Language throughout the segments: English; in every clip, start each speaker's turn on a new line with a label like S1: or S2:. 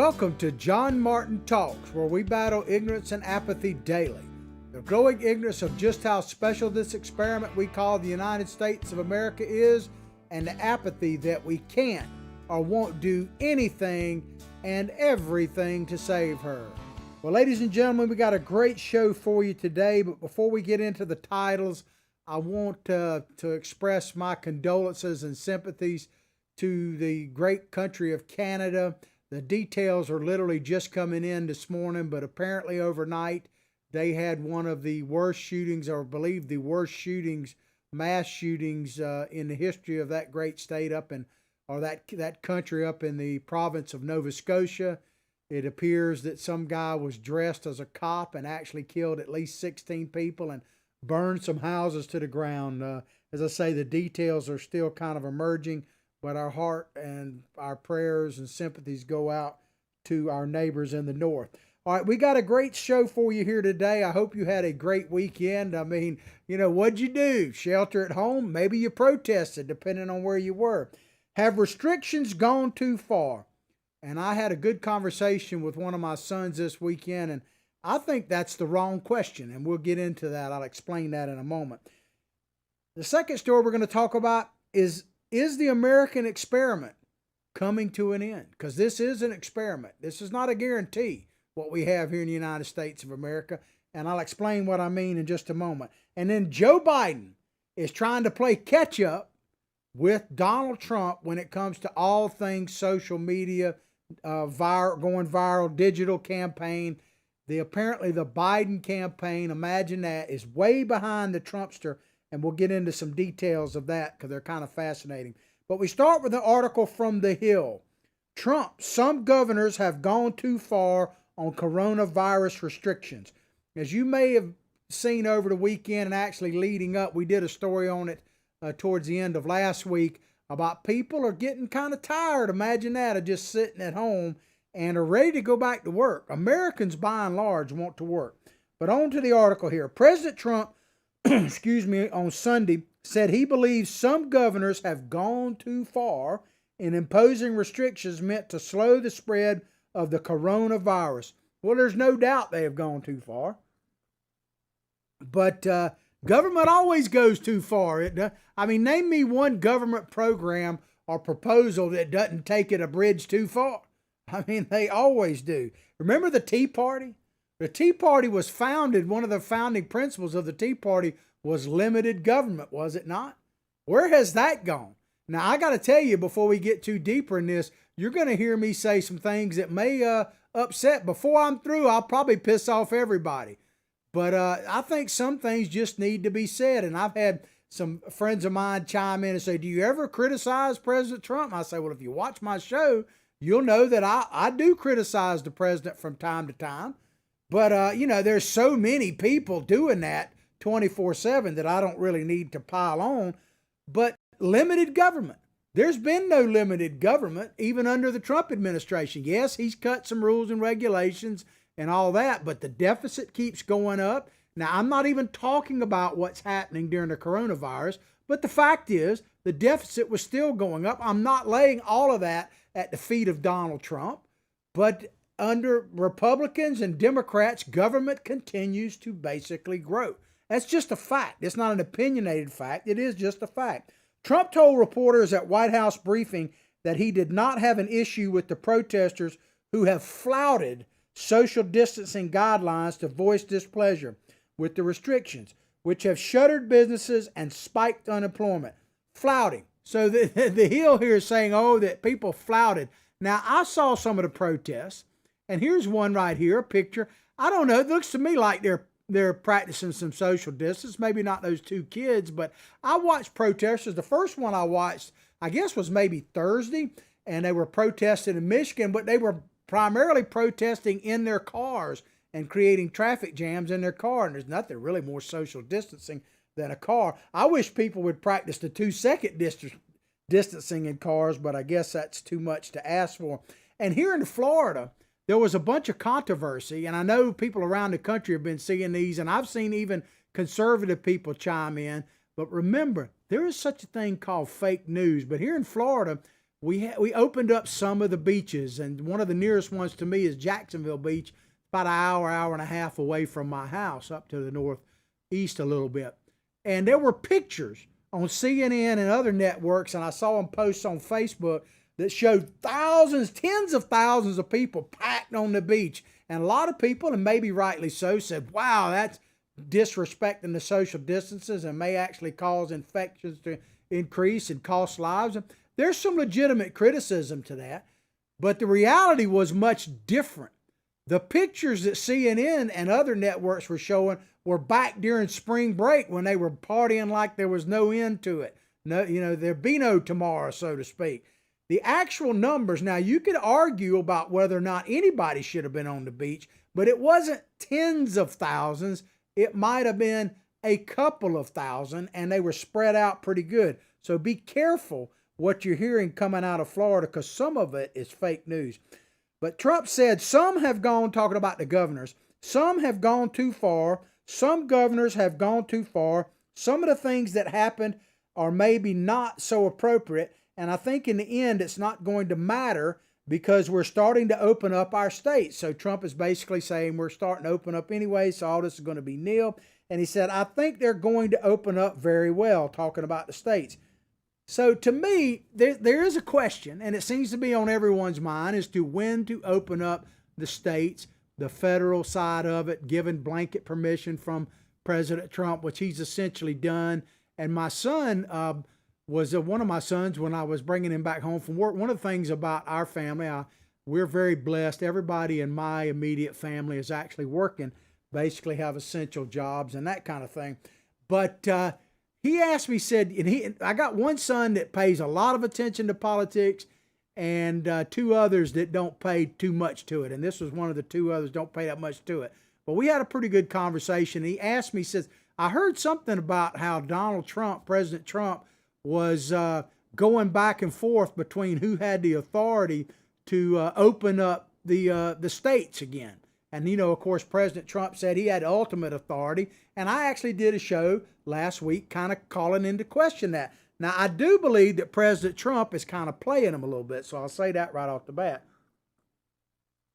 S1: Welcome to John Martin Talks, where we battle ignorance and apathy daily. The growing ignorance of just how special this experiment we call the United States of America is, and the apathy that we can't or won't do anything and everything to save her. Well, ladies and gentlemen, we got a great show for you today, but before we get into the titles, I want to express my condolences and sympathies to the great country of Canada. The details are literally just coming in this morning, but apparently overnight they had one of the worst shootings, or believe the worst shootings, mass shootings in the history of that great state that country up in the province of Nova Scotia. It appears that some guy was dressed as a cop and actually killed at least 16 people and burned some houses to the ground. As I say, the details are still kind of emerging, but our heart and our prayers and sympathies go out to our neighbors in the north. All right, we got a great show for you here today. I hope you had a great weekend. I mean, what'd you do? Shelter at home? Maybe you protested, depending on where you were. Have restrictions gone too far? And I had a good conversation with one of my sons this weekend, and I think that's the wrong question, and we'll get into that. I'll explain that in a moment. The second story we're going to talk about is the American experiment coming to an end? Because this is an experiment. This is not a guarantee, what we have here in the United States of America, and I'll explain what I mean in just a moment. And then Joe Biden is trying to play catch up with Donald Trump when it comes to all things social media, going viral, digital campaign. Apparently the Biden campaign, imagine that, is way behind the Trumpster, and we'll get into some details of that because they're kind of fascinating. But we start with an article from The Hill. Trump, some governors have gone too far on coronavirus restrictions. As you may have seen over the weekend and actually leading up, we did a story on it towards the end of last week about people are getting kind of tired, imagine that, of just sitting at home and are ready to go back to work. Americans, by and large, want to work. But on to the article here. President Trump, on Sunday, said he believes some governors have gone too far in imposing restrictions meant to slow the spread of the coronavirus. Well, there's no doubt they have gone too far. But government always goes too far. Name me one government program or proposal that doesn't take it a bridge too far. They always do. Remember the Tea Party? The Tea Party was founded, one of the founding principles of the Tea Party was limited government, was it not? Where has that gone? Now, I got to tell you, before we get too deeper in this, you're going to hear me say some things that may upset. Before I'm through, I'll probably piss off everybody. But I think some things just need to be said. And I've had some friends of mine chime in and say, do you ever criticize President Trump? I say, well, if you watch my show, you'll know that I do criticize the president from time to time. But, there's so many people doing that 24/7 that I don't really need to pile on. But limited government. There's been no limited government, even under the Trump administration. Yes, he's cut some rules and regulations and all that, but the deficit keeps going up. Now, I'm not even talking about what's happening during the coronavirus, but the fact is the deficit was still going up. I'm not laying all of that at the feet of Donald Trump, but under Republicans and Democrats, government continues to basically grow. That's just a fact. It's not an opinionated fact. It is just a fact. Trump told reporters at White House briefing that he did not have an issue with the protesters who have flouted social distancing guidelines to voice displeasure with the restrictions, which have shuttered businesses and spiked unemployment. Flouting. So the Hill here is saying, that people flouted. Now, I saw some of the protests, and here's one right here, a picture. I don't know. It looks to me like they're practicing some social distance. Maybe not those two kids, but I watched protesters. The first one I watched, I guess, was maybe Thursday, and they were protesting in Michigan, but they were primarily protesting in their cars and creating traffic jams in their car. And there's nothing really more social distancing than a car. I wish people would practice the 2-second distancing in cars, but I guess that's too much to ask for. And here in Florida, there was a bunch of controversy, and I know people around the country have been seeing these, and I've seen even conservative people chime in. But remember, there is such a thing called fake news. But here in Florida, we opened up some of the beaches, and one of the nearest ones to me is Jacksonville Beach, about an hour and a half away from my house, up to the northeast a little bit. And there were pictures on CNN and other networks, and I saw them posts on Facebook that showed thousands, tens of thousands of people packed on the beach. And a lot of people, and maybe rightly so, said, wow, that's disrespecting the social distances and may actually cause infections to increase and cost lives. And there's some legitimate criticism to that, but the reality was much different. The pictures that CNN and other networks were showing were back during spring break when they were partying like there was no end to it. No, there'd be no tomorrow, so to speak. The actual numbers, now you could argue about whether or not anybody should have been on the beach, but it wasn't tens of thousands. It might have been a couple of thousand, and they were spread out pretty good. So be careful what you're hearing coming out of Florida, because some of it is fake news. But Trump said some have gone, talking about the governors, some have gone too far. Some governors have gone too far. Some of the things that happened are maybe not so appropriate. And I think in the end, it's not going to matter because we're starting to open up our states. So Trump is basically saying we're starting to open up anyway, so all this is going to be nil. And he said, I think they're going to open up very well, talking about the states. So to me, there is a question, and it seems to be on everyone's mind, as to when to open up the states, the federal side of it, given blanket permission from President Trump, which he's essentially done. And my son was one of my sons when I was bringing him back home from work. One of the things about our family, we're very blessed. Everybody in my immediate family is actually working, basically have essential jobs and that kind of thing. But he asked me, said, I got one son that pays a lot of attention to politics and two others that don't pay too much to it. And this was one of the two others don't pay that much to it. But we had a pretty good conversation. He asked me, says, I heard something about how Donald Trump, President Trump, was going back and forth between who had the authority to open up the states again. And, of course, President Trump said he had ultimate authority. And I actually did a show last week kind of calling into question that. Now, I do believe that President Trump is kind of playing him a little bit. So I'll say that right off the bat.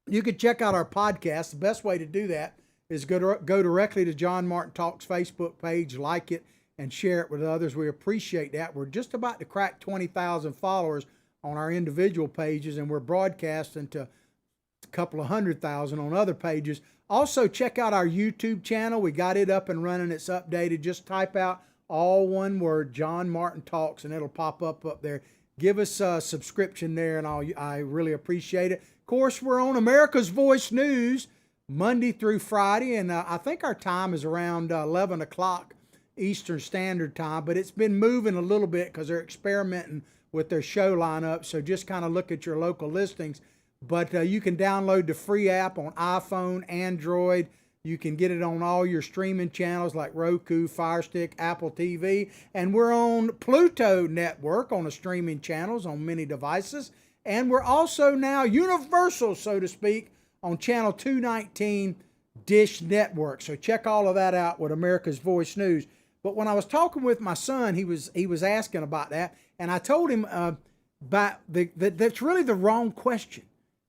S1: You can check out our podcast. The best way to do that is go directly to John Martin Talks Facebook page, like it, and share it with others. We appreciate that. We're just about to crack 20,000 followers on our individual pages, and we're broadcasting to a couple of 100,000 on other pages. Also, check out our YouTube channel. We got it up and running. It's updated. Just type out all one word, John Martin Talks, and it'll pop up there. Give us a subscription there, and I really appreciate it. Of course, we're on America's Voice News Monday through Friday, and I think our time is around 11 o'clock Eastern Standard Time, but it's been moving a little bit because they're experimenting with their show lineup, so just kind of look at your local listings. But you can download the free app on iPhone, Android. You can get it on all your streaming channels like Roku, Fire Stick, Apple TV. And we're on Pluto Network on the streaming channels on many devices. And we're also now universal, so to speak, on channel 219 Dish Network. So check all of that out with America's Voice News. But when I was talking with my son, he was asking about that. And I told him that's really the wrong question.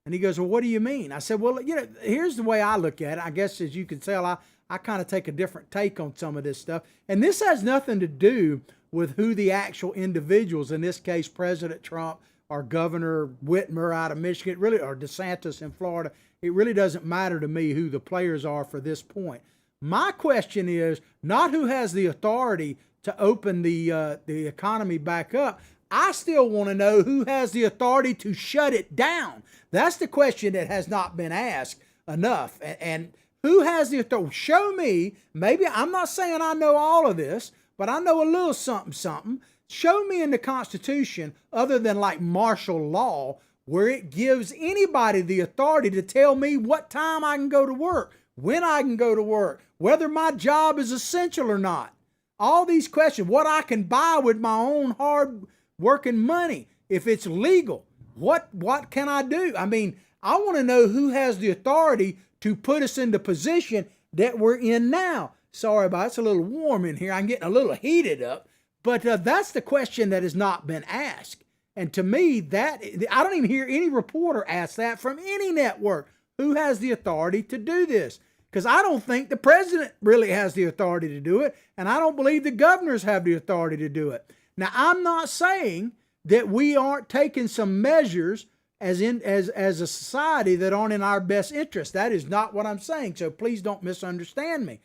S1: And he goes, well, what do you mean? I said, well, here's the way I look at it. I guess, as you can tell, I kind of take a different take on some of this stuff. And this has nothing to do with who the actual individuals, in this case, President Trump or Governor Whitmer out of Michigan, really, or DeSantis in Florida. It really doesn't matter to me who the players are for this point. My question is not who has the authority to open the economy back up. I still want to know who has the authority to shut it down. That's the question that has not been asked enough. And who has the authority? Show me. Maybe I'm not saying I know all of this, but I know a little something. Show me in the Constitution, other than like martial law, where it gives anybody the authority to tell me what time I can go to work, when I can go to work, whether my job is essential or not. All these questions, what I can buy with my own hard working money, if it's legal, what can I do? I mean, I want to know who has the authority to put us in the position that we're in now. Sorry about it. It's a little warm in here. I'm getting a little heated up. But that's the question that has not been asked. And to me, that I don't even hear any reporter ask that from any network. Who has the authority to do this? Because I don't think the president really has the authority to do it, and I don't believe the governors have the authority to do it. Now, I'm not saying that we aren't taking some measures as a society that aren't in our best interest. That is not what I'm saying. So please don't misunderstand me.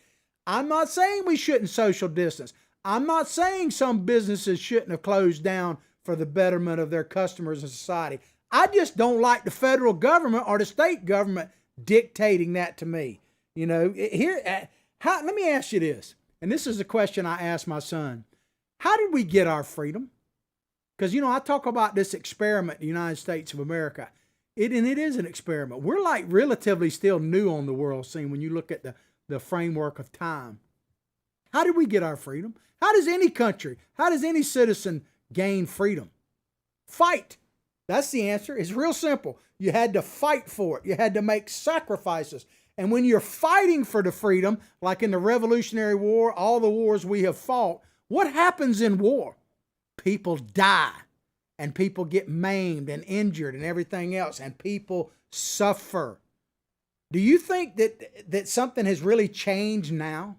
S1: I'm not saying we shouldn't social distance. I'm not saying some businesses shouldn't have closed down for the betterment of their customers and society. I just don't like the federal government or the state government dictating that to me. You know, let me ask you this, and this is a question I asked my son. How did we get our freedom? Because, I talk about this experiment, the United States of America. It is an experiment. We're like relatively still new on the world scene when you look at the framework of time. How did we get our freedom? How does any country, how does any citizen gain freedom? Fight. That's the answer. It's real simple. You had to fight for it. You had to make sacrifices. And when you're fighting for the freedom, like in the Revolutionary War, all the wars we have fought, what happens in war? People die, and people get maimed and injured and everything else, and people suffer. Do you think that something has really changed now?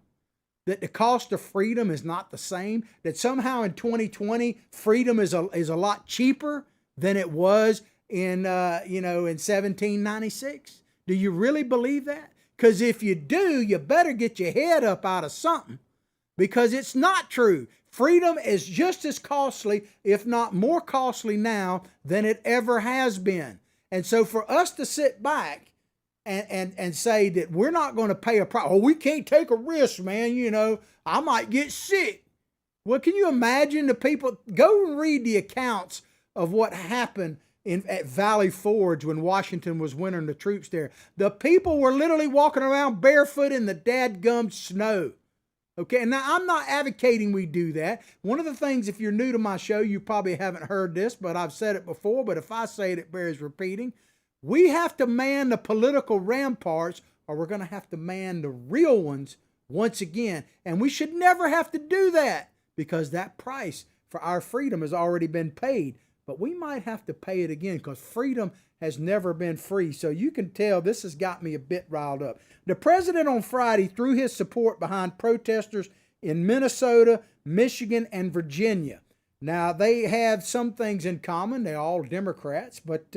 S1: That the cost of freedom is not the same? That somehow in 2020, freedom is a lot cheaper than it was in 1796? Do you really believe that? Because if you do, you better get your head up out of something, because it's not true. Freedom is just as costly, if not more costly now than it ever has been. And so for us to sit back and say that we're not going to pay a price, we can't take a risk, man, I might get sick. Well, can you imagine the people? Go and read the accounts of what happened at Valley Forge when Washington was wintering the troops there. The people were literally walking around barefoot in the dadgum snow. Okay, and now I'm not advocating we do that. One of the things, if you're new to my show, you probably haven't heard this, but I've said it before, but if I say it, it bears repeating. We have to man the political ramparts, or we're going to have to man the real ones once again. And we should never have to do that, because that price for our freedom has already been paid. But we might have to pay it again, because freedom has never been free. So you can tell this has got me a bit riled up. The president on Friday threw his support behind protesters in Minnesota, Michigan, and Virginia. Now, they have some things in common. They're all Democrats, but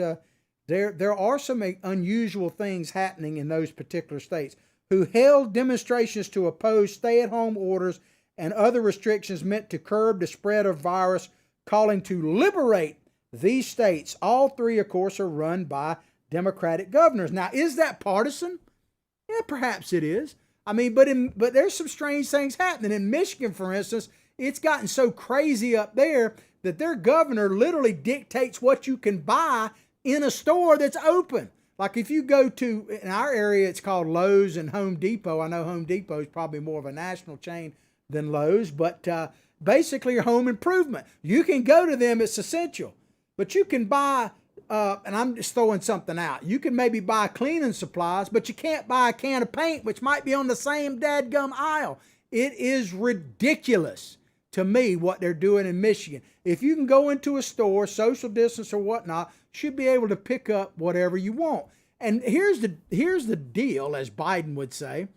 S1: there are some unusual things happening in those particular states, who held demonstrations to oppose stay-at-home orders and other restrictions meant to curb the spread of virus, calling to liberate these states. All three, of course, are run by Democratic governors. Now, is that partisan? Yeah, perhaps it is. I mean, but there's some strange things happening. In Michigan, for instance, it's gotten so crazy up there that their governor literally dictates what you can buy in a store that's open. Like if you go to, in our area, it's called Lowe's and Home Depot. I know Home Depot is probably more of a national chain than Lowe's, but basically your home improvement. You can go to them, it's essential. But you can buy, and I'm just throwing something out, you can maybe buy cleaning supplies, but you can't buy a can of paint, which might be on the same dadgum aisle. It is ridiculous to me what they're doing in Michigan. If you can go into a store, social distance or whatnot, you should be able to pick up whatever you want. And here's the deal, as Biden would say.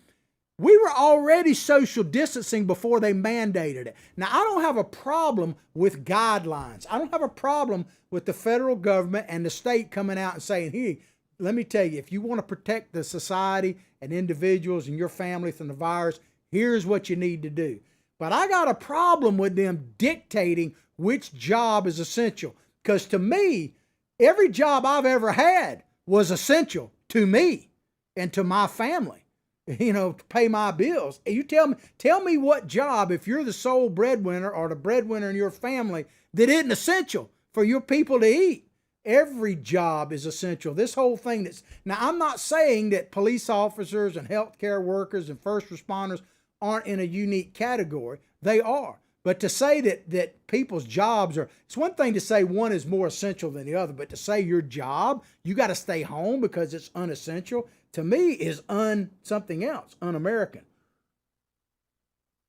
S1: We were already social distancing before they mandated it. Now, I don't have a problem with guidelines. I don't have a problem with the federal government and the state coming out and saying, hey, let me tell you, if you want to protect the society and individuals and your family from the virus, here's what you need to do. But I got a problem with them dictating which job is essential. Because to me, every job I've ever had was essential to me and to my family. To pay my bills. You tell me what job, if you're the sole breadwinner or the breadwinner in your family, that isn't essential for your people to eat. Every job is essential. This whole thing now I'm not saying that police officers and healthcare workers and first responders aren't in a unique category. They are. But to say that people's jobs it's one thing to say one is more essential than the other, but to say your job, you got to stay home because it's unessential, to me is something else, un-American.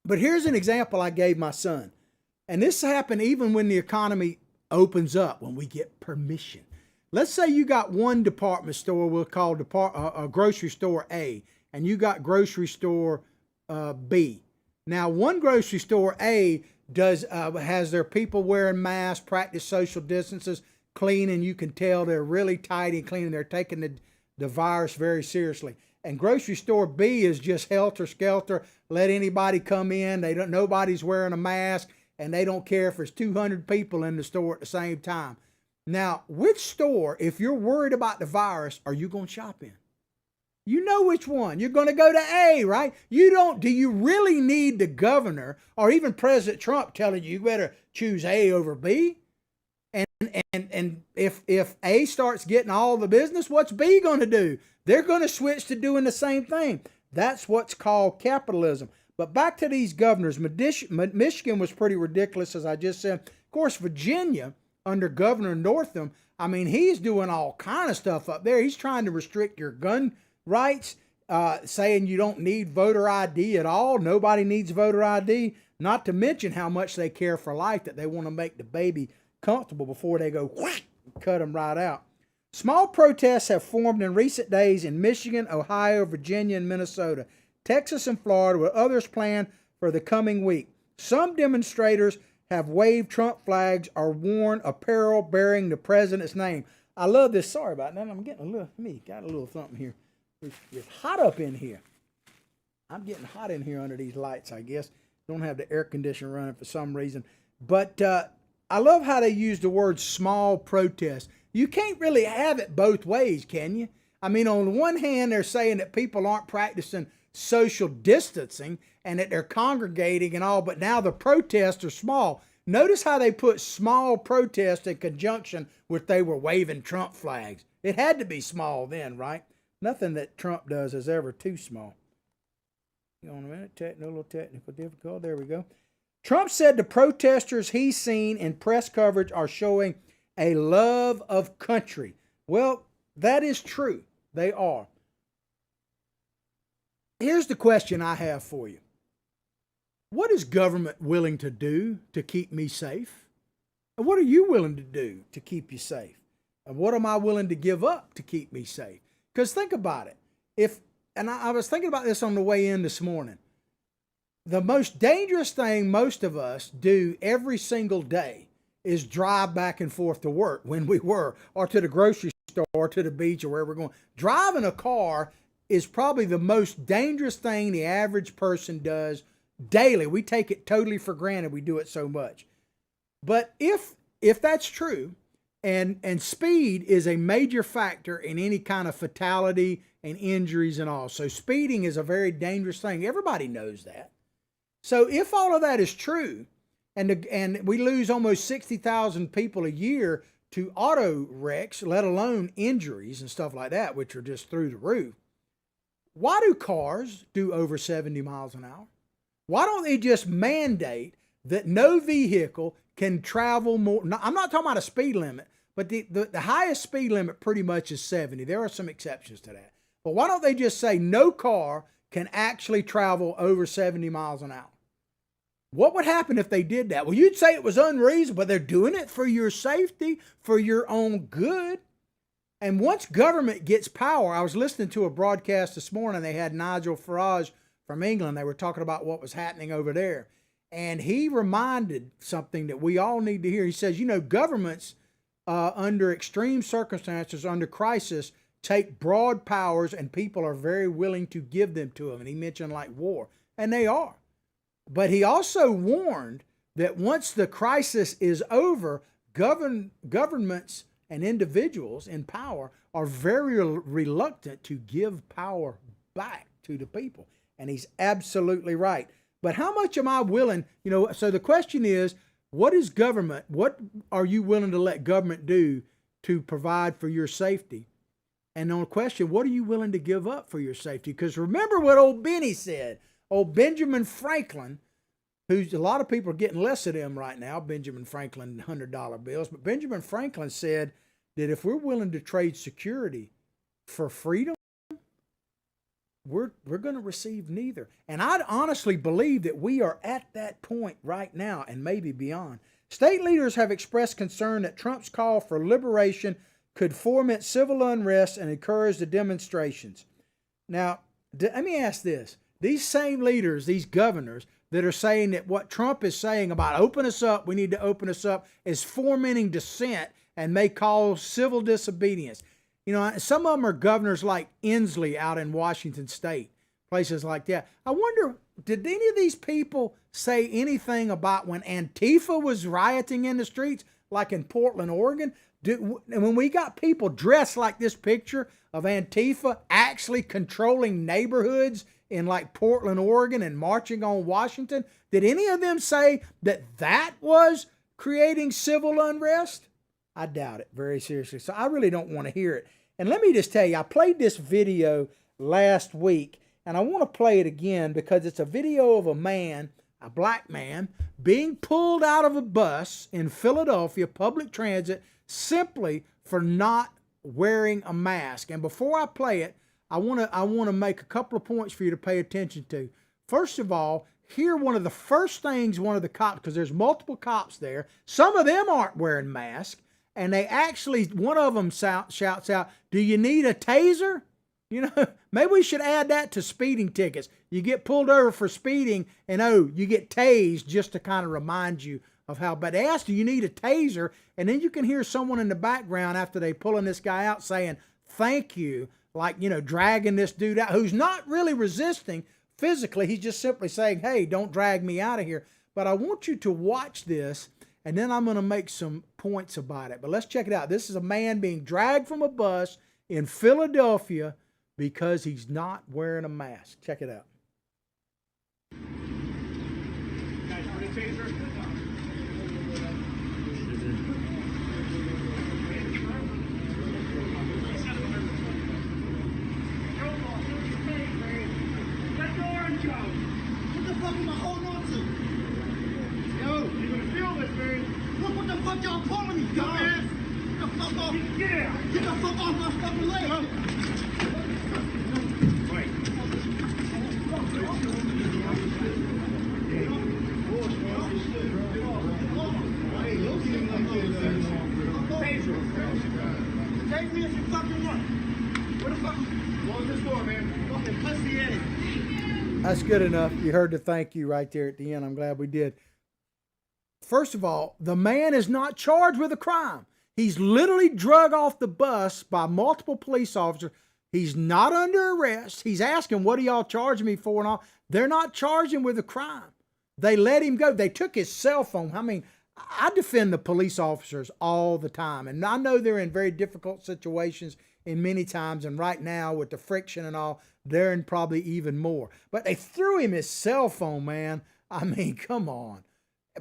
S1: But here's an example I gave my son. And this happened even when the economy opens up when we get permission. Let's say you got one department store we'll call a grocery store A, and you got grocery store B. Now, one grocery store A has their people wearing masks, practice social distances, cleaning. You can tell they're really tidy and cleaning. They're taking the virus very seriously. And grocery store B is just helter skelter. Let anybody come in. Nobody's wearing a mask, and they don't care if there's 200 people in the store at the same time. Now, which store, if you're worried about the virus, are you going to shop in? You know which one. You're going to go to A, right? Do you really need the governor or even President Trump telling you better choose A over B? And if A starts getting all the business, what's B going to do? They're going to switch to doing the same thing. That's what's called capitalism. But back to these governors. Michigan was pretty ridiculous, as I just said. Of course, Virginia, under Governor Northam, I mean, he's doing all kind of stuff up there. He's trying to restrict your gun rights, saying you don't need voter ID at all. Nobody needs voter ID, not to mention how much they care for life, that they want to make the baby comfortable before they go whack, cut them right out. Small protests have formed in recent days in Michigan, Ohio, Virginia, and Minnesota, Texas, and Florida, with others planned for the coming week. Some demonstrators have waved Trump flags or worn apparel bearing the president's name. I love this. Sorry about that. I'm getting got a little something here. It's hot up in here. I'm getting hot in here under these lights, I guess. Don't have the air conditioner running for some reason. But I love how they use the word small protest. You can't really have it both ways, can you? I mean, on the one hand, they're saying that people aren't practicing social distancing and that they're congregating and all, but now the protests are small. Notice how they put small protest in conjunction with they were waving Trump flags. It had to be small then, right? Nothing that Trump does is ever too small. Hang on a minute, little technical difficulty. There we go. Trump said the protesters he's seen in press coverage are showing a love of country. Well, that is true. They are. Here's the question I have for you. What is government willing to do to keep me safe? And what are you willing to do to keep you safe? And what am I willing to give up to keep me safe? Because think about it. I was thinking about this on the way in this morning. The most dangerous thing most of us do every single day is drive back and forth to work when we were, or to the grocery store, or to the beach, or wherever we're going. Driving a car is probably the most dangerous thing the average person does daily. We take it totally for granted. We do it so much. But if that's true, and speed is a major factor in any kind of fatality and injuries and all. So speeding is a very dangerous thing. Everybody knows that. So if all of that is true, and we lose almost 60,000 people a year to auto wrecks, let alone injuries and stuff like that, which are just through the roof, why do cars do over 70 miles an hour? Why don't they just mandate that no vehicle can travel more? No, I'm not talking about a speed limit, but the highest speed limit pretty much is 70. There are some exceptions to that. But why don't they just say no car can actually travel over 70 miles an hour? What would happen if they did that? Well, you'd say it was unreasonable, but they're doing it for your safety, for your own good. And once government gets power, I was listening to a broadcast this morning. They had Nigel Farage from England. They were talking about what was happening over there. And he reminded something that we all need to hear. He says, governments under extreme circumstances, under crisis, take broad powers, and people are very willing to give them to them. And he mentioned like war, and they are. But he also warned that once the crisis is over, governments and individuals in power are very reluctant to give power back to the people. And he's absolutely right. But how much am I willing, so the question is, what are you willing to let government do to provide for your safety? And on the question, what are you willing to give up for your safety? Because remember what old Benny said. Old Benjamin Franklin, who's a lot of people are getting less of him right now, Benjamin Franklin $100 bills. But Benjamin Franklin said that if we're willing to trade security for freedom, we're going to receive neither. And I honestly believe that we are at that point right now, and maybe beyond. State leaders have expressed concern that Trump's call for liberation could foment civil unrest and encourage the demonstrations. Now, let me ask this. These same leaders, these governors that are saying that what Trump is saying about open us up, we need to open us up, is fomenting dissent and may cause civil disobedience. You know, some of them are governors like Inslee out in Washington State, places like that. I wonder, did any of these people say anything about when Antifa was rioting in the streets, like in Portland, Oregon? When we got people dressed like this picture of Antifa actually controlling neighborhoods in like Portland, Oregon, and marching on Washington, did any of them say that that was creating civil unrest? I doubt it very seriously. So I really don't want to hear it. And let me just tell you, I played this video last week, and I want to play it again because it's a video of a man, a black man, being pulled out of a bus in Philadelphia public transit simply for not wearing a mask. And before I play it, I want to make a couple of points for you to pay attention to. First of all, here one of the first things one of the cops, because there's multiple cops there, some of them aren't wearing masks, and they actually, one of them shouts out, "Do you need a taser?" You know, maybe we should add that to speeding tickets. You get pulled over for speeding, and you get tased just to kind of remind you of how. But they ask, "Do you need a taser?" And then you can hear someone in the background after they pulling this guy out saying, "Thank you," like, you know, dragging this dude out who's not really resisting physically. He's just simply saying, "Hey, don't drag me out of here." But I want you to watch this, and then I'm going to make some points about it. But let's check it out. This is a man being dragged from a bus in Philadelphia because he's not wearing a mask. Check it out.
S2: Guys, want a taser?
S3: What the fuck am I holding on to?
S2: Yo, you're gonna feel this, man.
S3: Look what the fuck y'all calling me, dumbass! Get the fuck off!
S2: Get out!
S3: Get the fuck off my fucking leg!
S2: Wait.
S3: Take me if you fucking want. Where the fuck?
S2: Close this door, man.
S3: Fucking pussy ass.
S1: That's good enough. You heard the thank you right there at the end. I'm glad we did. First of all, the man is not charged with a crime. He's literally drug off the bus by multiple police officers. He's not under arrest. He's asking, "What are y'all charging me for?" And all. They're not charging him with a crime. They let him go. They took his cell phone. I mean, I defend the police officers all the time. And I know they're in very difficult situations in many times. And right now with the friction and all, they're in probably even more. But they threw him his cell phone, man. I mean, come on.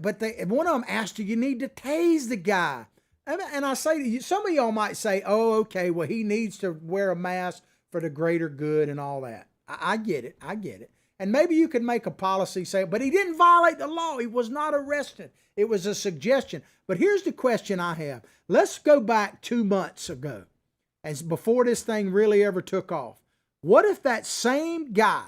S1: But one of them asked you need to tase the guy. And I say to you, some of y'all might say, "Oh, okay, well, he needs to wear a mask for the greater good and all that." I get it. I get it. And maybe you could make a policy say, but he didn't violate the law. He was not arrested. It was a suggestion. But here's the question I have. Let's go back 2 months ago, and before this thing really ever took off. What if that same guy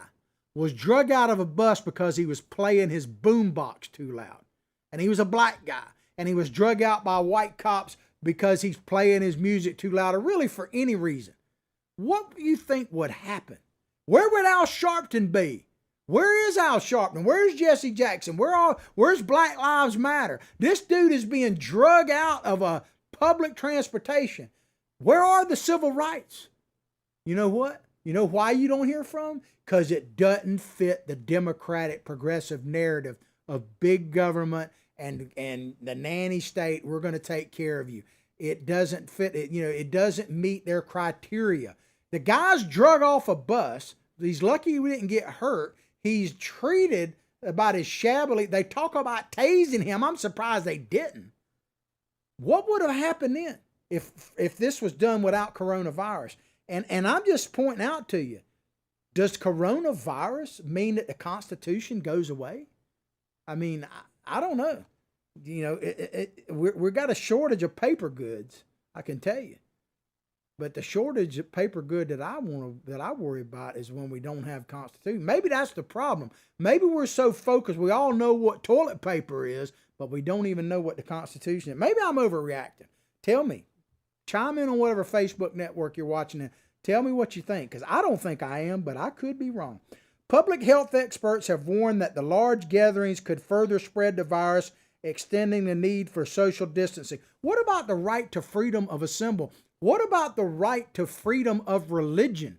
S1: was drug out of a bus because he was playing his boombox too loud? And he was a black guy, and he was drug out by white cops because he's playing his music too loud, or really for any reason. What do you think would happen? Where would Al Sharpton be? Where is Al Sharpton? Where's Jesse Jackson? Where's Black Lives Matter? This dude is being drug out of a public transportation. Where are the civil rights? You know what? You know why you don't hear from them? Because it doesn't fit the Democratic progressive narrative of big government and the nanny state. We're going to take care of you. It doesn't fit it. You know, it doesn't meet their criteria. The guy's drug off a bus. He's lucky he didn't get hurt. He's treated about his shabbily. They talk about tasing him. I'm surprised they didn't. What would have happened then if this was done without coronavirus? And I'm just pointing out to you, does coronavirus mean that the Constitution goes away? I mean, I don't know. You know, we've got a shortage of paper goods, I can tell you. But the shortage of paper good that I worry about is when we don't have Constitution. Maybe that's the problem. Maybe we're so focused. We all know what toilet paper is, but we don't even know what the Constitution is. Maybe I'm overreacting. Tell me. Chime in on whatever Facebook network you're watching in. Tell me what you think, because I don't think I am, but I could be wrong. Public health experts have warned that the large gatherings could further spread the virus, extending the need for social distancing. What about the right to freedom of assembly? What about the right to freedom of religion?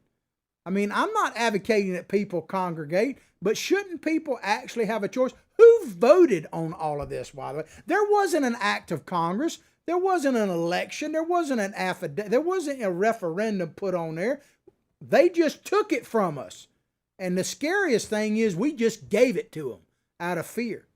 S1: I mean, I'm not advocating that people congregate, but shouldn't people actually have a choice? Who voted on all of this, by the way? There wasn't an act of Congress. There wasn't an election. There wasn't an affidavit. There wasn't a referendum put on there. They just took it from us. And the scariest thing is we just gave it to them out of fear.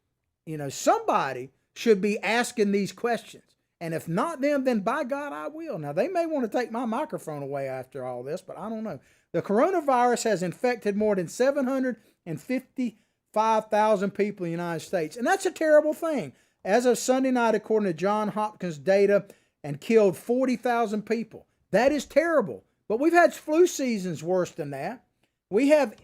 S1: You know, somebody should be asking these questions. And if not them, then by God, I will. Now, they may want to take my microphone away after all this, but I don't know. The coronavirus has infected more than 755,000 people in the United States. And that's a terrible thing. As of Sunday night, according to Johns Hopkins data, and killed 40,000 people. That is terrible. But we've had flu seasons worse than that. We have,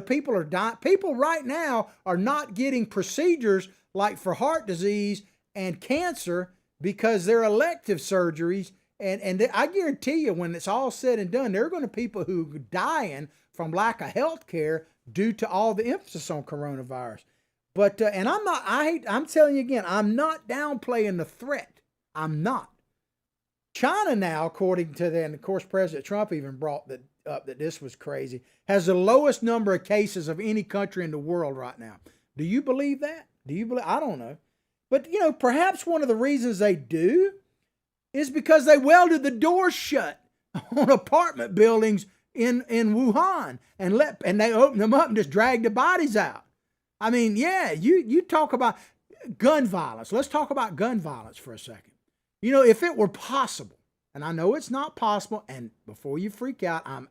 S1: people are dying. People right now are not getting procedures like for heart disease and cancer because they're elective surgeries. And I guarantee you, when it's all said and done, there are going to be people who are dying from lack of health care due to all the emphasis on coronavirus. But, and I'm telling you again, I'm not downplaying the threat. I'm not. China now, according to and of course, President Trump even brought up that this was crazy, has the lowest number of cases of any country in the world right now. Do you believe that? I don't know. But, perhaps one of the reasons they do is because they welded the doors shut on apartment buildings in Wuhan and they opened them up and just dragged the bodies out. I mean, yeah, you talk about gun violence. Let's talk about gun violence for a second. If it were possible, and I know it's not possible, and before you freak out, I'm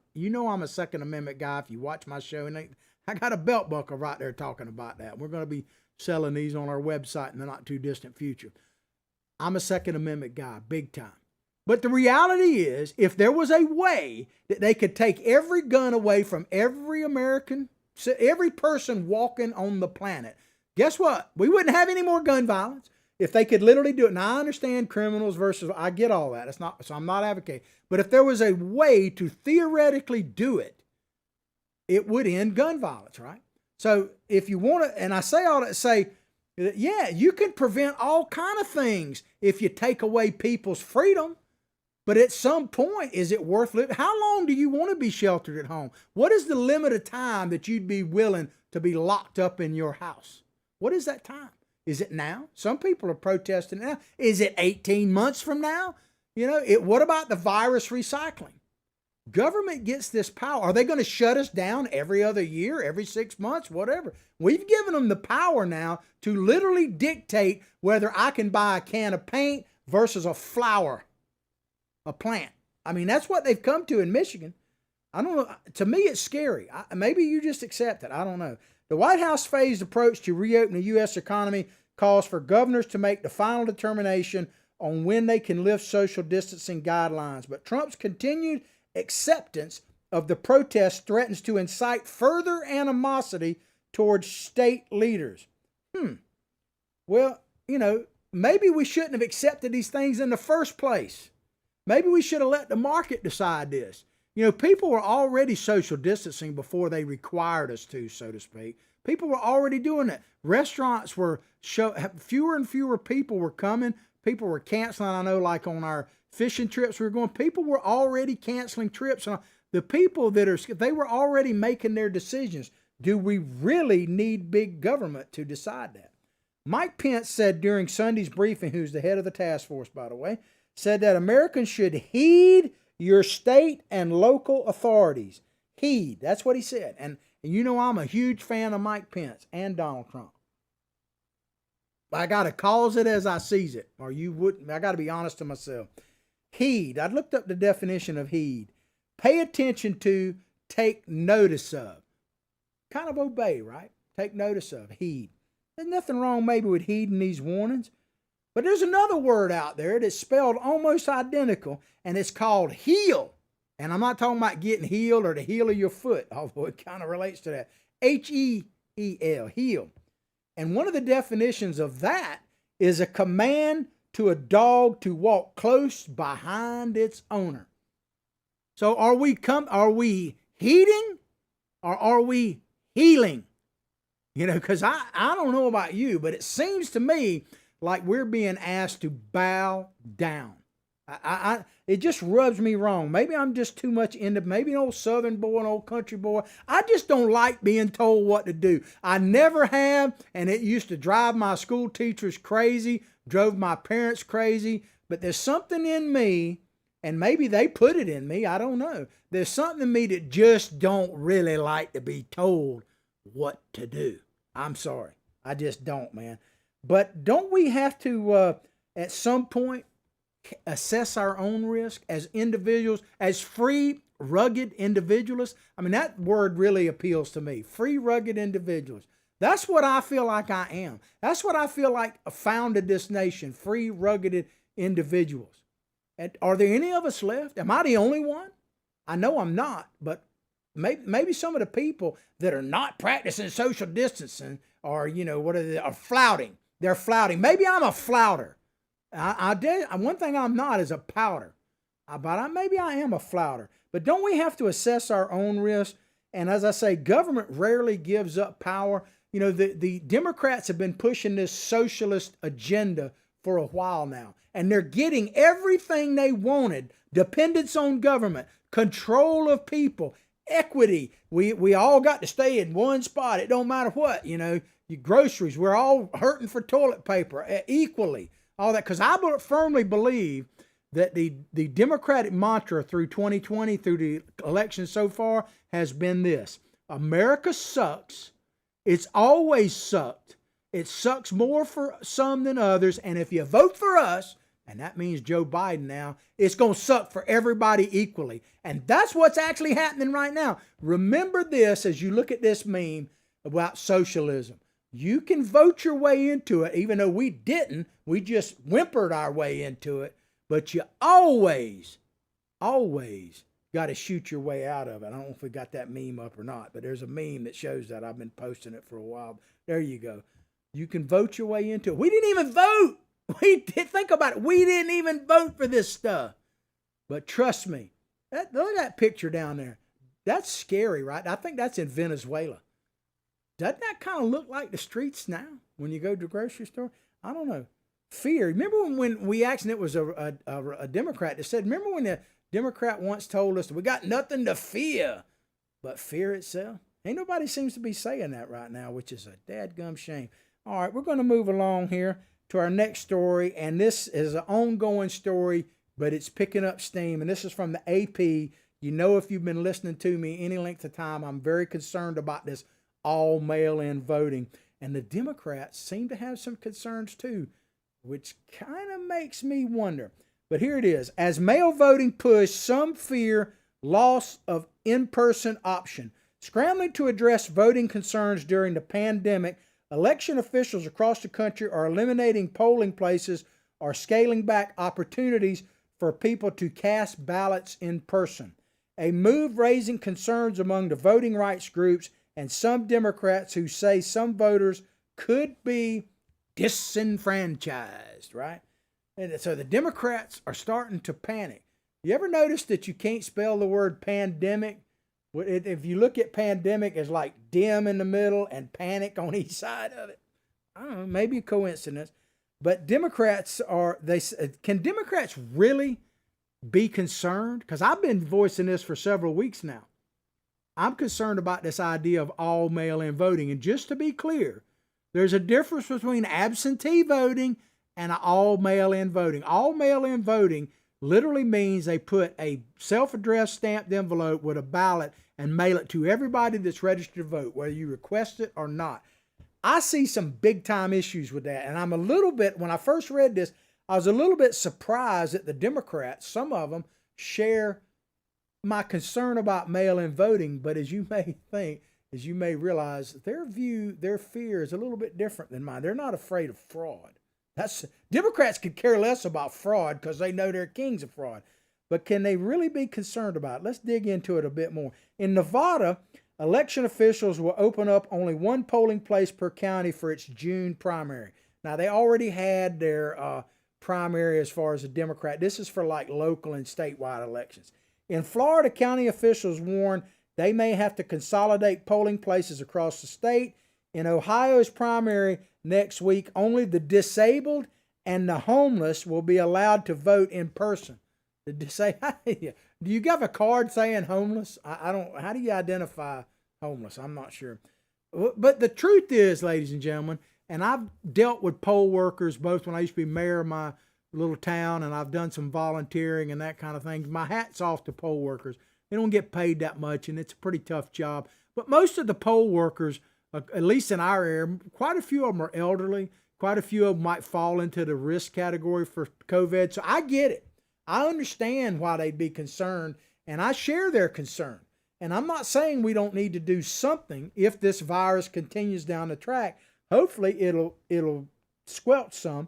S1: a Second Amendment guy. If you watch my show, and I got a belt buckle right there talking about that. We're going to be selling these on our website in the not too distant future. I'm a Second Amendment guy, big time. But the reality is, if there was a way that they could take every gun away from every American, every person walking on the planet, guess what? We wouldn't have any more gun violence. If they could literally do it. Now, I understand criminals versus, I get all that. So I'm not advocating. But if there was a way to theoretically do it, it would end gun violence, right? So if you want to, and I say all that to say, yeah, you can prevent all kind of things if you take away people's freedom. But at some point, is it worth living? How long do you want to be sheltered at home? What is the limit of time that you'd be willing to be locked up in your house? What is that time? Is it now? Some people are protesting now. Is it 18 months from now? What about the virus recycling? Government gets this power. Are they going to shut us down every other year, every 6 months, whatever? We've given them the power now to literally dictate whether I can buy a can of paint versus a flower, a plant. I mean, that's what they've come to in Michigan. I don't know. To me, it's scary. Maybe you just accept it. I don't know. The White House phased approach to reopen the U.S. economy calls for governors to make the final determination on when they can lift social distancing guidelines. But Trump's continued acceptance of the protests threatens to incite further animosity towards state leaders. Well, maybe we shouldn't have accepted these things in the first place. Maybe we should have let the market decide this. People were already social distancing before they required us to, so to speak. People were already doing it. Restaurants were fewer and fewer people were coming. People were canceling. I know, like on our fishing trips we were going, people were already canceling trips. And the people they were already making their decisions. Do we really need big government to decide that? Mike Pence said during Sunday's briefing, who's the head of the task force, by the way, said that Americans should heed your state and local authorities. Heed. That's what he said. And I'm a huge fan of Mike Pence and Donald Trump. I got to cause it as I sees it, or you wouldn't. I got to be honest to myself. Heed. I looked up the definition of heed. Pay attention to, take notice of. Kind of obey, right? Take notice of, heed. There's nothing wrong maybe with heeding these warnings. But there's another word out there that's spelled almost identical, and it's called heal. And I'm not talking about getting healed or the heel of your foot, although it kind of relates to that. H-E-E-L, heal. And one of the definitions of that is a command to a dog to walk close behind its owner. So are we heeding or are we healing? You know, because I don't know about you, but it seems to me like we're being asked to bow down. It just rubs me wrong. Maybe I'm just too much into, maybe an old Southern boy, an old country boy. I just don't like being told what to do. I never have, and it used to drive my school teachers crazy, drove my parents crazy. But there's something in me, and maybe they put it in me, I don't know. There's something in me that just don't really like to be told what to do. I'm sorry. I just don't, man. But don't we have to, at some point, assess our own risk as individuals, as free, rugged individualists? I mean, that word really appeals to me. Free, rugged individuals. That's what I feel like I am. That's what I feel like founded this nation. Free, rugged individuals. And are there any of us left? Am I the only one? I know I'm not, but maybe some of the people that are not practicing social distancing are, are flouting. They're flouting. Maybe I'm a flouter. One thing I'm not is a powder. But maybe I am a flouter. But don't we have to assess our own risk? And as I say, government rarely gives up power. You know, the Democrats have been pushing this socialist agenda for a while now. And they're getting everything they wanted. Dependence on government, control of people, equity. We all got to stay in one spot. It don't matter what, your groceries. We're all hurting for toilet paper equally. All that, because I firmly believe that the Democratic mantra through 2020, through the election so far, has been this: America sucks. It's always sucked. It sucks more for some than others. And if you vote for us, and that means Joe Biden now, it's going to suck for everybody equally. And that's what's actually happening right now. Remember this as you look at this meme about socialism. You can vote your way into it, even though we didn't. We just whimpered our way into it. But you always got to shoot your way out of it. I don't know if we got that meme up or not, but there's a meme that shows that. I've been posting it for a while. There you go. You can vote your way into it. We didn't even vote. Think about it. We didn't even vote for this stuff. But trust me, look at that picture down there. That's scary, right? I think that's in Venezuela. Doesn't that kind of look like the streets now when you go to the grocery store? I don't know. Fear. Remember when we asked, and it was a Democrat that said, remember when the Democrat once told us, we got nothing to fear but fear itself? Ain't nobody seems to be saying that right now, which is a dadgum shame. All right, we're going to move along here to our next story, and this is an ongoing story, but it's picking up steam, and this is from the AP. You know, if you've been listening to me any length of time, I'm very concerned about this all mail-in voting, and the Democrats seem to have some concerns too, which kind of makes me wonder. But here it is. As mail voting pushed, some fear loss of in-person option. Scrambling to address voting concerns during the pandemic, election officials across the country are eliminating polling places or scaling back opportunities for people to cast ballots in person. A move raising concerns among the voting rights groups and some Democrats who say some voters could be disenfranchised, right? And so the Democrats are starting to panic. You ever notice that you can't spell the word pandemic? If you look at pandemic as like dim in the middle and panic on each side of it. I don't know, maybe a coincidence. But can Democrats really be concerned? Because I've been voicing this for several weeks now. I'm concerned about this idea of all mail-in voting. And just to be clear, there's a difference between absentee voting and all mail-in voting. All mail-in voting literally means they put a self-addressed stamped envelope with a ballot and mail it to everybody that's registered to vote, whether you request it or not. I see some big-time issues with that. And I'm a little bit, when I first read this, I was a little bit surprised that the Democrats, some of them, share my concern about mail-in voting. But as you may think, as you may realize, their fear is a little bit different than mine. They're not afraid of fraud. Democrats could care less about fraud because they know they're kings of fraud. but can they really be concerned about it? Let's dig into it a bit more. In Nevada, election officials will open up only one polling place per county for its June primary. Now, they already had their primary as far as a Democrat. This is for like local and statewide elections. In Florida, county officials warn they may have to consolidate polling places across the state. In Ohio's primary next week, only the disabled and the homeless will be allowed to vote in person. Do you have a card saying homeless? I don't. How do you identify homeless? I'm not sure. But the truth is, ladies and gentlemen, and I've dealt with poll workers both when I used to be mayor of my little town, and I've done some volunteering and that kind of thing. My hat's off to poll workers. They don't get paid that much, and it's a pretty tough job. But most of the poll workers, at least in our area, quite a few of them are elderly. Quite a few of them might fall into the risk category for COVID. So I get it. I understand why they'd be concerned, and I share their concern. And I'm not saying we don't need to do something if this virus continues down the track. Hopefully it'll squelch some,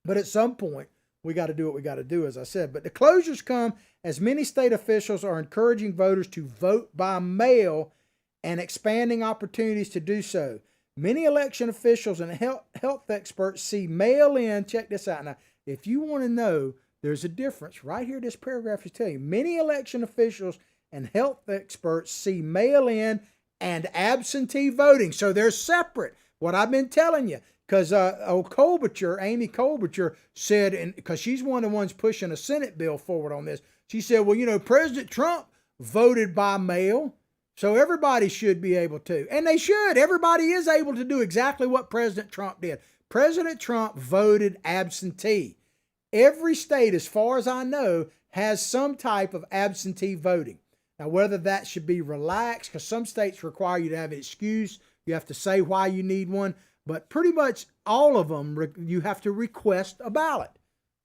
S1: but at some point we got to do what we got to do, as I said. But the closures come as many state officials are encouraging voters to vote by mail and expanding opportunities to do so. Many election officials and health experts see mail-in. Check this out. Now, if you want to know, there's a difference. Right here, this paragraph is telling you. Many election officials and health experts see mail-in and absentee voting. So they're separate. What I've been telling you. Because Amy Klobuchar said, and because she's one of the ones pushing a Senate bill forward on this, she said, well, you know, President Trump voted by mail. So everybody should be able to. And they should. Everybody is able to do exactly what President Trump did. President Trump voted absentee. Every state, as far as I know, has some type of absentee voting. Now, whether that should be relaxed, because some states require you to have an excuse. You have to say why you need one. But pretty much all of them, you have to request a ballot.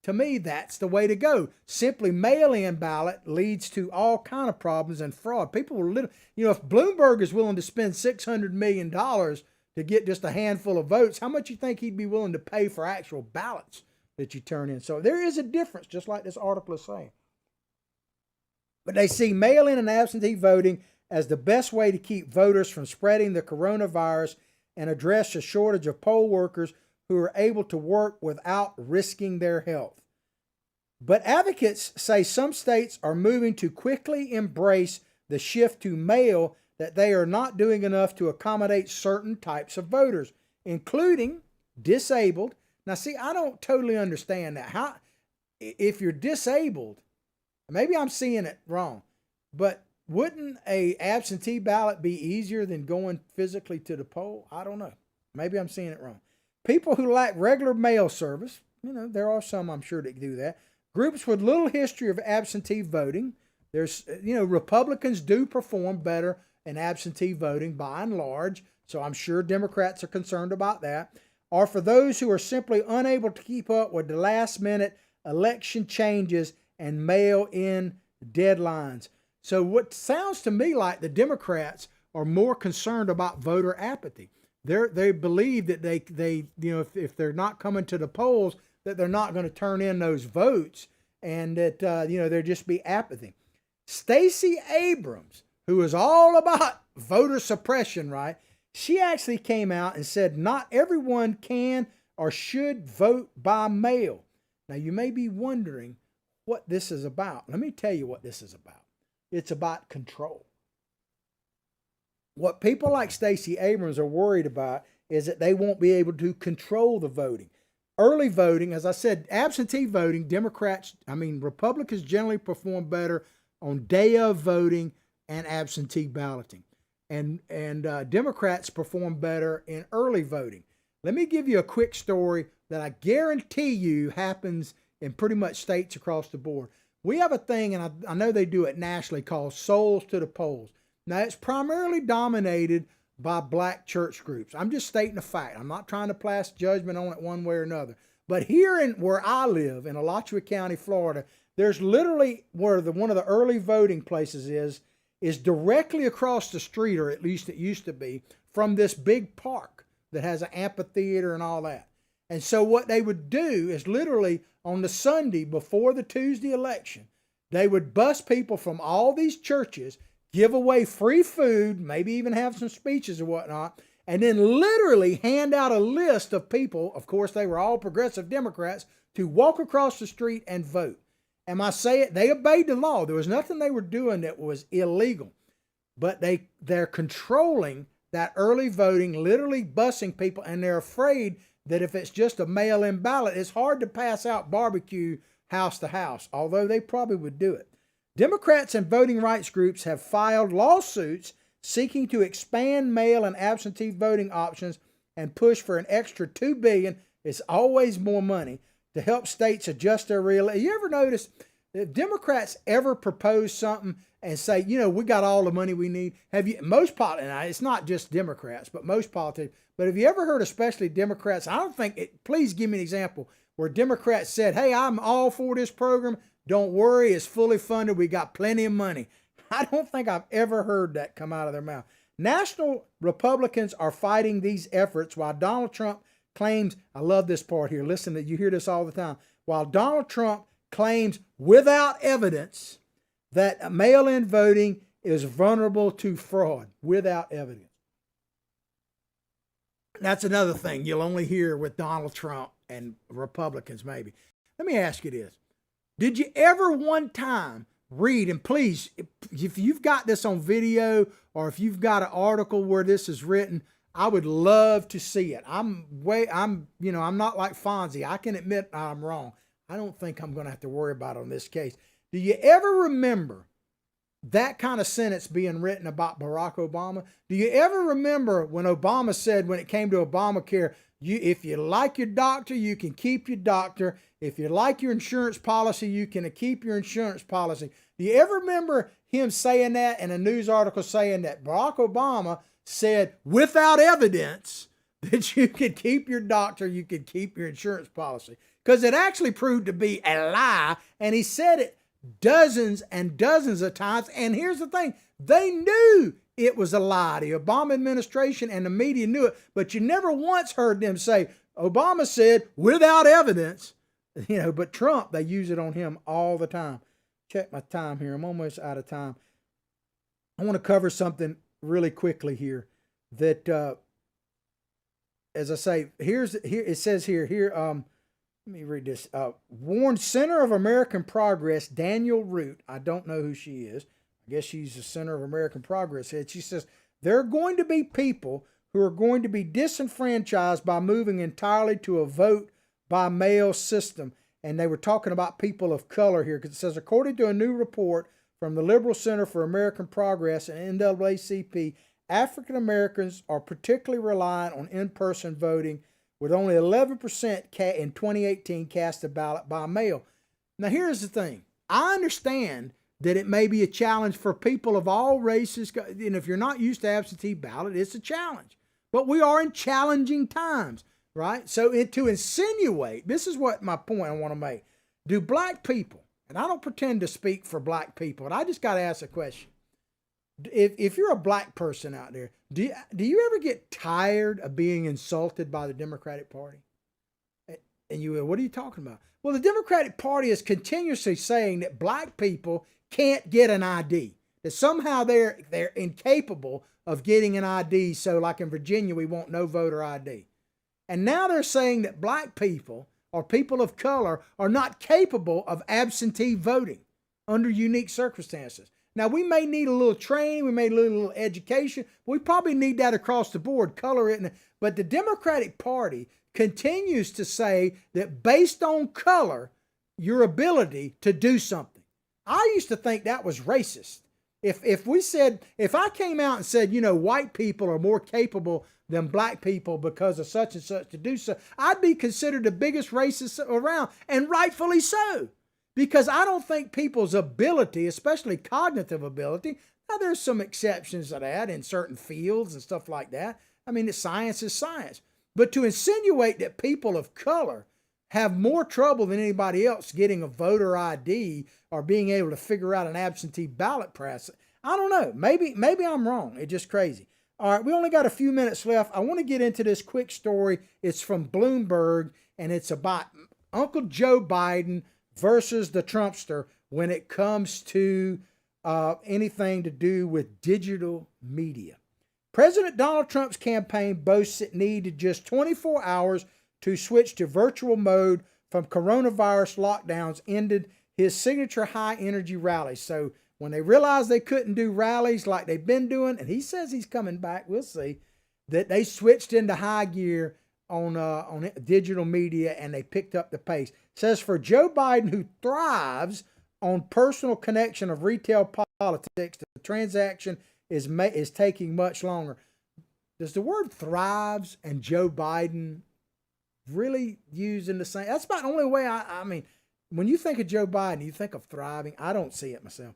S1: To me, that's the way to go. Simply mail-in ballot leads to all kind of problems and fraud. People will if Bloomberg is willing to spend $600 million to get just a handful of votes, how much you think he'd be willing to pay for actual ballots that you turn in? So there is a difference, just like this article is saying. But they see mail-in and absentee voting as the best way to keep voters from spreading the coronavirus and address a shortage of poll workers who are able to work without risking their health. But advocates say some states are moving to quickly embrace the shift to mail, that they are not doing enough to accommodate certain types of voters, including disabled. Now, see, I don't totally understand that. How, if you're disabled, maybe I'm seeing it wrong, but wouldn't a absentee ballot be easier than going physically to the poll? I don't know. Maybe I'm seeing it wrong. People who lack regular mail service, there are some I'm sure that do that. Groups with little history of absentee voting. There's, Republicans do perform better in absentee voting by and large, so I'm sure Democrats are concerned about that. Or for those who are simply unable to keep up with the last-minute election changes and mail-in deadlines. So what sounds to me like the Democrats are more concerned about voter apathy. They believe that they if they're not coming to the polls, that they're not going to turn in those votes, and that there'll just be apathy. Stacey Abrams, who is all about voter suppression, right? She actually came out and said not everyone can or should vote by mail. Now you may be wondering what this is about. Let me tell you what this is about. It's about control. What people like Stacey Abrams are worried about is that they won't be able to control the voting. Early voting, as I said, absentee voting, Republicans generally perform better on day of voting and absentee balloting. And Democrats perform better in early voting. Let me give you a quick story that I guarantee you happens in pretty much states across the board. We have a thing, and I know they do it nationally, called Souls to the Polls. Now, it's primarily dominated by black church groups. I'm just stating a fact. I'm not trying to pass judgment on it one way or another. But here where I live, in Alachua County, Florida, there's literally where one of the early voting places is directly across the street, or at least it used to be, from this big park that has an amphitheater and all that. And so what they would do is literally on the Sunday before the Tuesday election, They would bus people from all these churches, give away free food, maybe even have some speeches or whatnot, and then literally hand out a list of people, of course they were all progressive Democrats, to walk across the street and vote. And I say it, they obeyed the law. There was nothing they were doing that was illegal. But they're controlling that early voting, literally busing people, and they're afraid that if it's just a mail-in ballot, it's hard to pass out barbecue house to house, although they probably would do it. Democrats and voting rights groups have filed lawsuits seeking to expand mail and absentee voting options and push for an extra $2 billion. It's always more money to help states adjust their real. You ever notice if Democrats ever propose something and say, you know, we got all the money we need? Have you, most politicians, it's not just Democrats, but most politicians, but have you ever heard, especially Democrats, I don't think, please give me an example where Democrats said, hey, I'm all for this program. Don't worry, it's fully funded. We got plenty of money. I don't think I've ever heard that come out of their mouth. National Republicans are fighting these efforts while Donald Trump claims, I love this part here, listen, that you hear this all the time, while Donald Trump claims without evidence that mail-in voting is vulnerable to fraud, without evidence. That's another thing you'll only hear with Donald Trump and Republicans maybe. Let me ask you this. Did you ever one time read, and please, if you've got this on video or if you've got an article where this is written, I would love to see it. I'm not like Fonzie. I can admit I'm wrong. I don't think I'm going to have to worry about it on this case. Do you ever remember that kind of sentence being written about Barack Obama? Do you ever remember when Obama said, when it came to Obamacare, if you like your doctor, you can keep your doctor. If you like your insurance policy, you can keep your insurance policy. Do you ever remember him saying that in a news article saying that Barack Obama said without evidence that you could keep your doctor, you could keep your insurance policy? Because it actually proved to be a lie, and he said it dozens and dozens of times. And here's the thing, they knew it was a lie. The Obama administration and the media knew it, but you never once heard them say, Obama said without evidence, but Trump, they use it on him all the time. Check my time here. I'm almost out of time. I want to cover something really quickly here that, as I say, here it says here, let me read this. Warned Center of American Progress, Daniel Root. I don't know who she is. I guess she's the Center of American Progress head. She says, there are going to be people who are going to be disenfranchised by moving entirely to a vote by mail system. And they were talking about people of color here, because it says, according to a new report from the Liberal Center for American Progress and NAACP, African Americans are particularly reliant on in-person voting, with only 11% in 2018 cast a ballot by mail. Now, here's the thing. I understand that it may be a challenge for people of all races. And if you're not used to absentee ballot, it's a challenge. But we are in challenging times, right? So to insinuate, this is what my point I want to make. Do black people, and I don't pretend to speak for black people, but I just got to ask a question. If you're a black person out there, do you ever get tired of being insulted by the Democratic Party? And you go, what are you talking about? Well, the Democratic Party is continuously saying that black people can't get an ID, that somehow they're incapable of getting an ID. So like in Virginia, we want no voter ID. And now they're saying that black people or people of color are not capable of absentee voting under unique circumstances. Now, we may need a little training, we may need a little education. We probably need that across the board, color it. But the Democratic Party continues to say that based on color, your ability to do something. I used to think that was racist. If I came out and said, white people are more capable than black people because of such and such to do so, I'd be considered the biggest racist around, and rightfully so. Because I don't think people's ability, especially cognitive ability, now there's some exceptions to that in certain fields and stuff like that. I mean, science is science. But to insinuate that people of color have more trouble than anybody else getting a voter ID or being able to figure out an absentee ballot process, I don't know. Maybe I'm wrong. It's just crazy. All right, we only got a few minutes left. I want to get into this quick story. It's from Bloomberg, and it's about Uncle Joe Biden versus the Trumpster. when it comes to anything to do with digital media. President Donald Trump's campaign boasts it needed just 24 hours to switch to virtual mode from coronavirus lockdowns ended his signature high-energy rallies. So when they realized they couldn't do rallies like they've been doing, and he says he's coming back, we'll see, that they switched into high gear on digital media and they picked up the pace. It says for Joe Biden, who thrives on personal connection of retail politics, the transaction is taking much longer. Does the word thrives and Joe Biden really use in the same? That's about the only way I mean, when you think of Joe Biden, you think of thriving. I don't see it myself.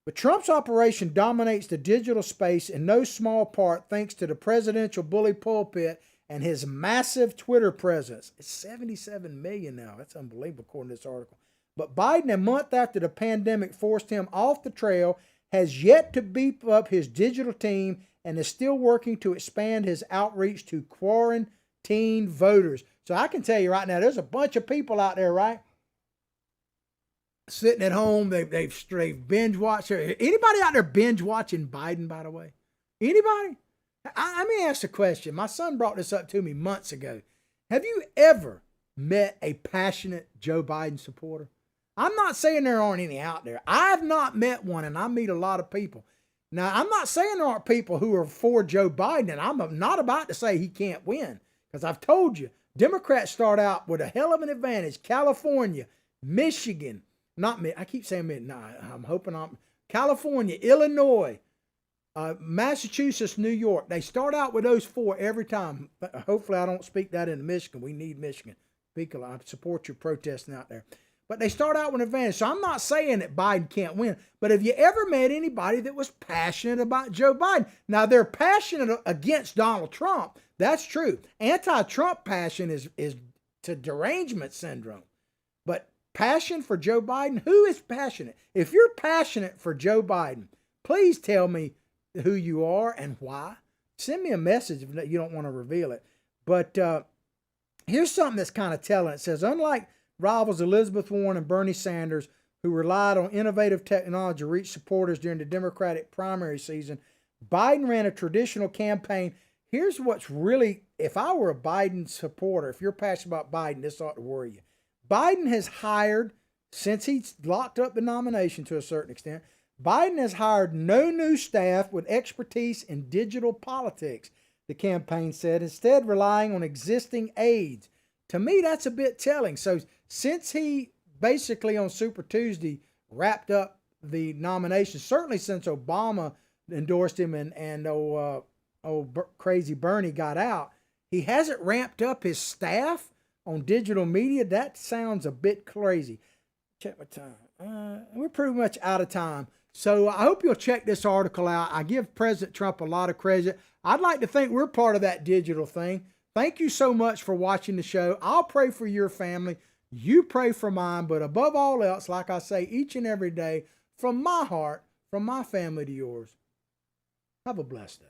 S1: But Trump's operation dominates the digital space in no small part thanks to the presidential bully pulpit and his massive Twitter presence. It's 77 million now. That's unbelievable according to this article. But Biden, a month after the pandemic forced him off the trail, has yet to beef up his digital team and is still working to expand his outreach to quarantined voters. So I can tell you right now, there's a bunch of people out there, right? Sitting at home, they've binge watched. Anybody out there binge watching Biden, by the way? Anybody? Let me ask a question. My son brought this up to me months ago. Have you ever met a passionate Joe Biden supporter? I'm not saying there aren't any out there. I've not met one, and I meet a lot of people. Now, I'm not saying there aren't people who are for Joe Biden, and I'm not about to say he can't win, because I've told you, Democrats start out with a hell of an advantage. California, Michigan, I keep saying I'm hoping California, Illinois, Massachusetts, New York. They start out with those four every time. Hopefully I don't speak that into Michigan. We need Michigan. I support your protesting out there. But they start out with an advantage. So I'm not saying that Biden can't win. But have you ever met anybody that was passionate about Joe Biden? Now, they're passionate against Donald Trump. That's true. Anti-Trump passion is to derangement syndrome. But passion for Joe Biden? Who is passionate? If you're passionate for Joe Biden, please tell me who you are and why. Send me a message if you don't want to reveal it. But here's something that's kind of telling. It says, unlike rivals Elizabeth Warren and Bernie Sanders, who relied on innovative technology to reach supporters during the Democratic primary season, Biden ran a traditional campaign. Here's what's really, if I were a Biden supporter, if you're passionate about Biden, this ought to worry you. Biden has hired, since he's locked up the nomination to a certain extent, Biden has hired no new staff with expertise in digital politics, the campaign said, instead relying on existing aides. To me, that's a bit telling. So since he basically on Super Tuesday wrapped up the nomination, certainly since Obama endorsed him and crazy Bernie got out, he hasn't ramped up his staff on digital media. That sounds a bit crazy. Check my time. We're pretty much out of time. So I hope you'll check this article out. I give President Trump a lot of credit. I'd like to think we're part of that digital thing. Thank you so much for watching the show. I'll pray for your family. You pray for mine. But above all else, like I say each and every day, from my heart, from my family to yours, have a blessed day.